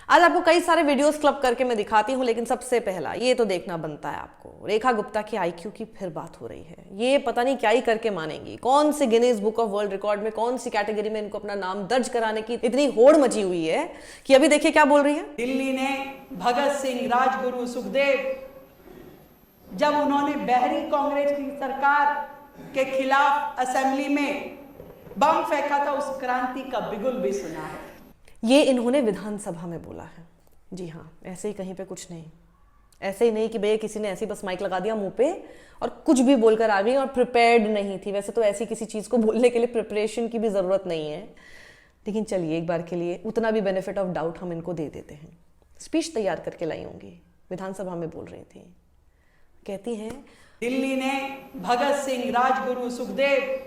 आज आपको कई सारे वीडियोस क्लब करके मैं दिखाती हूं, लेकिन सबसे पहला ये तो देखना बनता है आपको, रेखा गुप्ता की आईक्यू की फिर बात हो रही है। ये पता नहीं क्या ही करके मानेंगी, कौन से Guinness book of world record में, कौन सी कैटेगरी में इनको अपना नाम दर्ज कराने की इतनी होड़ मची हुई है कि अभी देखिए क्या बोल रही है। दिल्ली ने भगत सिंह, राजगुरु, सुखदेव, जब उन्होंने बहरी कांग्रेस की सरकार के खिलाफ असेंबली में बम फेंका था, उस क्रांति का बिगुल भी सुना है। ये इन्होंने विधानसभा में बोला है। जी हाँ, ऐसे ही कहीं पे कुछ नहीं, ऐसे ही नहीं कि भैया किसी ने ऐसी बस माइक लगा दिया मुंह पे और कुछ भी बोलकर आ गई और प्रिपेयर्ड नहीं थी। वैसे तो ऐसी किसी चीज को बोलने के लिए प्रिपरेशन की भी जरूरत नहीं है, लेकिन चलिए एक बार के लिए उतना भी बेनिफिट ऑफ डाउट हम इनको दे देते हैं। स्पीच तैयार करके लाई होंगी, विधानसभा में बोल रही थी, कहती हैं दिल्ली ने भगत सिंह, राजगुरु, सुखदेव,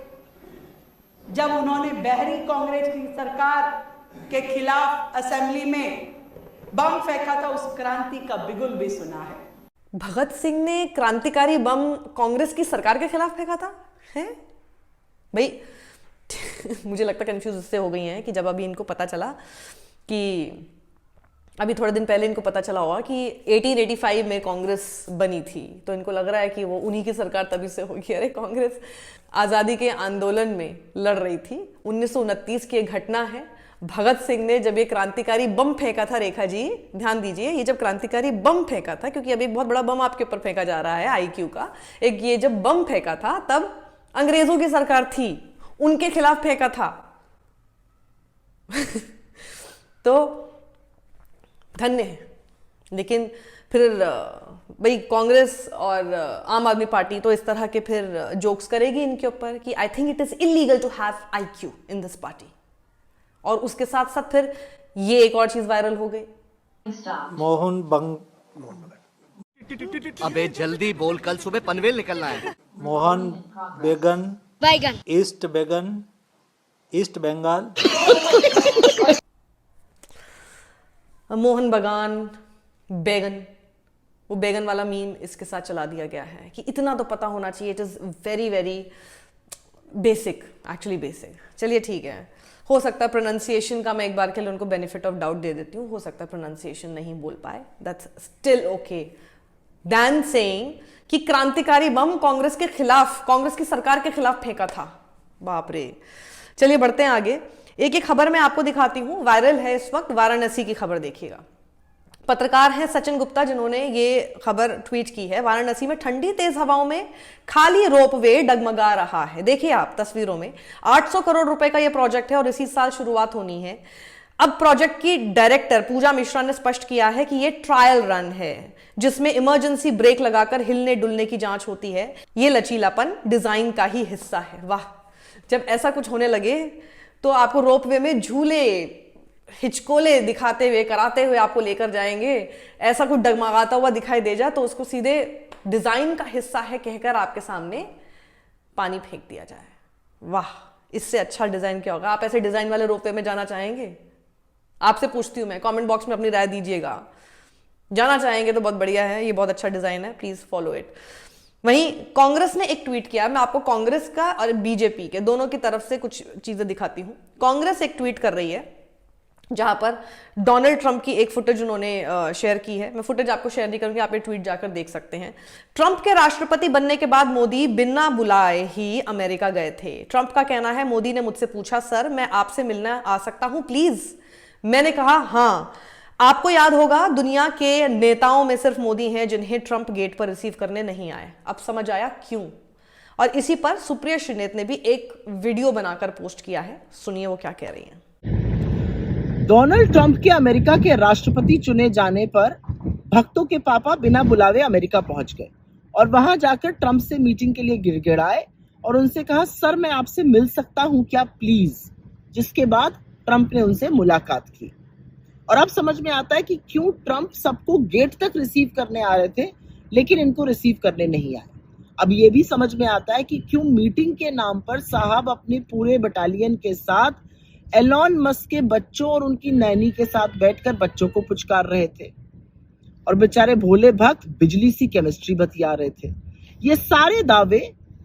जब उन्होंने बहरी कांग्रेस की सरकार के खिलाफ असेंबली में बम फेंका था, उस क्रांति का बिगुल भी सुना है। भगत सिंह ने क्रांतिकारी बम कांग्रेस की सरकार के खिलाफ फेंका था, है भाई। मुझे लगता है कंफ्यूज इससे हो गई हैं कि जब अभी इनको पता चला कि अभी थोड़े दिन पहले इनको पता चला होगा कि 1885 में कांग्रेस बनी थी, तो इनको लग रहा है कि वो उन्हीं की सरकार तभी से होगी। अरे कांग्रेस आज़ादी के आंदोलन में लड़ रही थी, 1929 की एक घटना है। भगत सिंह ने जब ये क्रांतिकारी बम फेंका था, रेखा जी ध्यान दीजिए, ये जब क्रांतिकारी बम फेंका था, क्योंकि अभी एक बहुत बड़ा बम आपके ऊपर फेंका जा रहा है आईक्यू का, एक ये जब बम फेंका था तब अंग्रेजों की सरकार थी, उनके खिलाफ फेंका था। तो धन्य है। लेकिन फिर भाई कांग्रेस और आम आदमी पार्टी तो इस तरह के फिर जोक्स करेगी इनके ऊपर कि I think it is illegal to have IQ in this party, और उसके साथ साथ फिर ये एक और चीज वायरल हो गई। मोहन बंग अबे जल्दी बोल, कल सुबह पनवेल निकलना है। मोहन बेगन बैगन ईस्ट बंगाल मोहन बगान बैगन, वो बैगन वाला मीम इसके साथ चला दिया गया है कि इतना तो पता होना चाहिए। It is very very basic, actually basic. चलिए ठीक है, हो सकता है प्रोनाउंसिएशन का मैं एक बार के लिए उनको बेनिफिट ऑफ डाउट दे देती हूँ, हो सकता है प्रोनाउंसिएशन नहीं बोल पाए, that's still okay than saying कि क्रांतिकारी बम कांग्रेस के खिलाफ, कांग्रेस की सरकार के खिलाफ फेंका था। बाप रे। चलिए बढ़ते हैं आगे। एक एक खबर मैं आपको दिखाती हूं, वायरल है इस वक्त, वाराणसी की खबर देखिएगा। पत्रकार हैं सचिन गुप्ता जिन्होंने ये खबर ट्वीट की है। वाराणसी में ठंडी तेज हवाओं में खाली रोपवे डगमगा रहा है। देखिए आप तस्वीरों में, 800 करोड़ रुपए का यह प्रोजेक्ट है और इसी साल शुरुआत होनी है। अब प्रोजेक्ट की डायरेक्टर पूजा मिश्रा ने स्पष्ट किया है कि यह ट्रायल रन है जिसमें इमरजेंसी ब्रेक लगाकर हिलने डुलने की जांच होती है। यह लचीलापन डिजाइन का ही हिस्सा है। वाह, जब ऐसा कुछ होने लगे तो आपको रोपवे में झूले हिचकोले दिखाते हुए, कराते हुए आपको लेकर जाएंगे। ऐसा कुछ डगमगाता हुआ दिखाई दे जाए तो उसको सीधे डिजाइन का हिस्सा है कहकर आपके सामने पानी फेंक दिया जाए। वाह, इससे अच्छा डिजाइन क्या होगा। आप ऐसे डिजाइन वाले रोपवे में जाना चाहेंगे? आपसे पूछती हूं मैं, कमेंट बॉक्स में अपनी राय दीजिएगा। जाना चाहेंगे तो बहुत बढ़िया है, ये बहुत अच्छा डिजाइन है, प्लीज फॉलो इट। वहीं कांग्रेस ने एक ट्वीट किया, मैं आपको कांग्रेस का और बीजेपी के दोनों की तरफ से कुछ चीजें दिखाती हूं। कांग्रेस एक ट्वीट कर रही है जहां पर डोनाल्ड ट्रंप की एक फुटेज उन्होंने शेयर की है। मैं फुटेज आपको शेयर नहीं करूंगी, आप ये ट्वीट जाकर देख सकते हैं। ट्रंप के राष्ट्रपति बनने के बाद मोदी बिना बुलाए ही अमेरिका गए थे। ट्रंप का कहना है, मोदी ने मुझसे पूछा, सर मैं आपसे मिलना आ सकता हूं प्लीज? मैंने कहा हाँ। आपको याद होगा दुनिया के नेताओं में सिर्फ मोदी हैं जिन्हें ट्रंप गेट पर रिसीव करने नहीं आए। अब समझ आया क्यों। और इसी पर सुप्रिया श्रीनेत ने भी एक वीडियो बनाकर पोस्ट किया है, सुनिए वो क्या कह रही हैं। डोनाल्ड ट्रंप के अमेरिका के राष्ट्रपति चुने जाने पर भक्तों के पापा बिना बुलावे अमेरिका पहुंच गए और वहां जाकर ट्रंप से मीटिंग के लिए गिड़गिड़ाए और उनसे कहा, सर मैं आपसे मिल सकता हूं क्या प्लीज? जिसके बाद ट्रंप ने उनसे मुलाकात की। और अब समझ में आता है कि क्यों ट्रंप सबको गेट तक रिसीव करने आ रहे थे लेकिन इनको रिसीव करने नहीं आए। अब ये भी समझ में आता है कि क्यों मीटिंग के नाम पर साहब अपने पूरे बटालियन के साथ एलॉन मस्क के बच्चों और उनकी नैनी के साथ बैठकर बच्चों को पुचकार रहे थे और बेचारे भोले भक्त बिजली सी केमिस्ट्री बतिया रहे थे। ये सारे दावे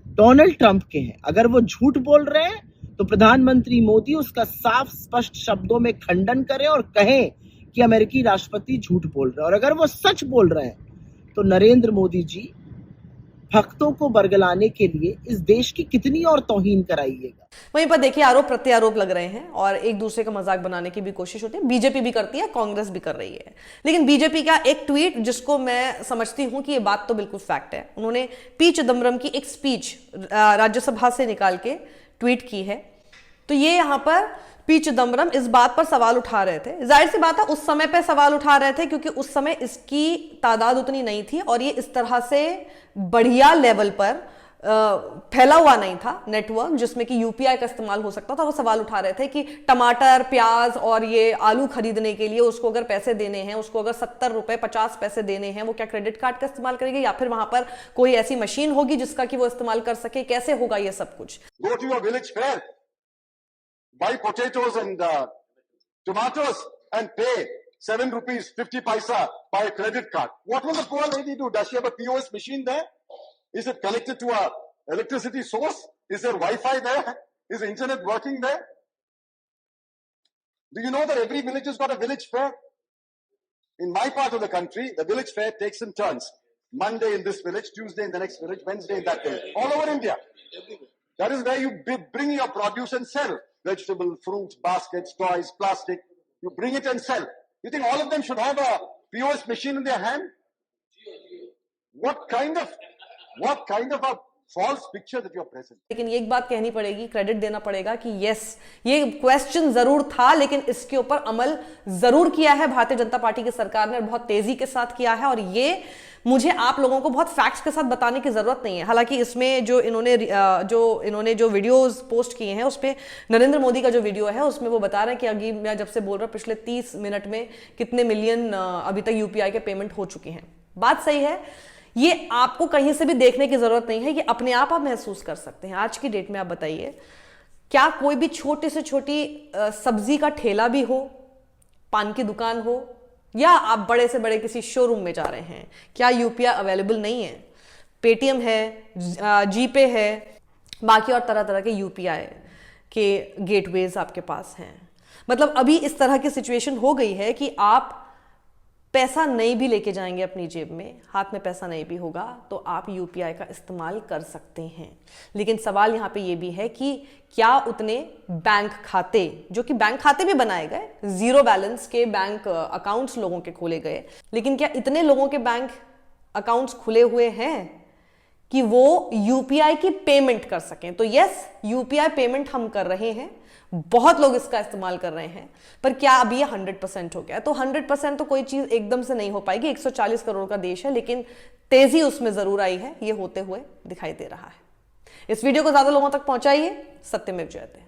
डोनाल्ड ट्रंप के हैं। अगर वो झूठ बोल रहे हैं तो प्रधानमंत्री मोदी उसका साफ स्पष्ट शब्दों में खंडन करें और कहें कि अमेरिकी राष्ट्रपति झूठ बोल रहे हैं, और अगर वो सच बोल रहे हैं तो नरेंद्र मोदी जी भक्तों को बरगलाने के लिए इस देश की कितनी और तौहीन कराइएगा। वहीं पर देखिए आरोप प्रत्यारोप लग रहे हैं और एक दूसरे का मजाक बनाने की भी कोशिश होती है। बीजेपी भी करती है, कांग्रेस भी कर रही है। लेकिन बीजेपी का एक ट्वीट जिसको मैं समझती हूं कि ये बात तो बिल्कुल फैक्ट है, उन्होंने पी चिदम्बरम की एक स्पीच राज्यसभा से निकाल के ट्वीट की है। तो ये यहां पर पी चिदम्बरम इस बात पर सवाल उठा रहे थे। जाहिर सी बात है उस समय पे सवाल उठा रहे थे क्योंकि उस समय इसकी तादाद उतनी नहीं थी और ये इस तरह से बढ़िया लेवल पर फैला हुआ नहीं था नेटवर्क जिसमें कि यूपीआई का इस्तेमाल हो सकता था। वो सवाल उठा रहे थे कि टमाटर, प्याज और ये आलू खरीदने के लिए उसको अगर पैसे देने हैं, उसको अगर 70 रुपए 50 पैसे देने हैं, वो क्या क्रेडिट कार्ड का इस्तेमाल करेगी या फिर वहां पर कोई ऐसी मशीन होगी जिसका कि वो इस्तेमाल कर सके? कैसे होगा ये सब कुछ? Go to your village fair, buy potatoes and tomatoes and pay 7 rupees 50 paisa by a credit card. What will the poor lady do? Does she have a POS machine there? Is it connected to a electricity source? Is there Wi-Fi there? Is the internet working there? Do you know that every village has got a village fair? In my part of the country, the village fair takes in turns. Monday in this village, Tuesday in the next village, Wednesday in that village. All over India. That is where you bring your produce and sell. Vegetable, fruits, baskets, toys, plastic. You bring it and sell. You think all of them should have a POS machine in their hand? What kind of a false picture that you're presenting? लेकिन ये एक बात कहनी पड़ेगी, credit देना पड़ेगा कि yes, ये क्वेश्चन जरूर था लेकिन इसके ऊपर अमल जरूर किया है भारतीय जनता पार्टी की सरकार ने और बहुत तेजी के साथ किया है। और ये मुझे आप लोगों को बहुत फैक्ट्स के साथ बताने की जरूरत नहीं है। हालांकि इसमें जो इन्होंने जो वीडियोस पोस्ट किए हैं उसपे नरेंद्र मोदी का जो वीडियो है उसमें वो बता रहे हैं कि अभी मैं जब से बोल रहा हूं पिछले 30 मिनट में कितने मिलियन अभी तक यूपीआई के पेमेंट हो चुके हैं। बात सही है, ये आपको कहीं से भी देखने की जरूरत नहीं है, ये अपने आप महसूस कर सकते हैं। आज की डेट में आप बताइए, क्या कोई भी छोटी से छोटी सब्जी का ठेला भी हो, पान की दुकान हो, या आप बड़े से बड़े किसी शोरूम में जा रहे हैं, क्या यूपीआई अवेलेबल नहीं है? पेटीएम है, जीपे है, बाकी और तरह तरह के यूपीआई के गेटवेज आपके पास हैं। मतलब अभी इस तरह की सिचुएशन हो गई है कि आप पैसा नहीं भी लेके जाएंगे अपनी जेब में, हाथ में पैसा नहीं भी होगा तो आप यूपीआई का इस्तेमाल कर सकते हैं। लेकिन सवाल यहाँ पे ये भी है कि क्या उतने बैंक खाते, जो कि बैंक खाते भी बनाए गए, जीरो बैलेंस के बैंक अकाउंट्स लोगों के खोले गए, लेकिन क्या इतने लोगों के बैंक अकाउंट्स खुले हुए हैं कि वो यूपीआई की पेमेंट कर सकें? तो यस, यूपीआई पेमेंट हम कर रहे हैं, बहुत लोग इसका इस्तेमाल कर रहे हैं, पर क्या अभी ये 100% हो गया? तो 100% तो कोई चीज एकदम से नहीं हो पाएगी। 140 करोड़ का देश है, लेकिन तेजी उसमें जरूर आई है, ये होते हुए दिखाई दे रहा है। इस वीडियो को ज्यादा लोगों तक पहुंचाइए। सत्यमेव जयते।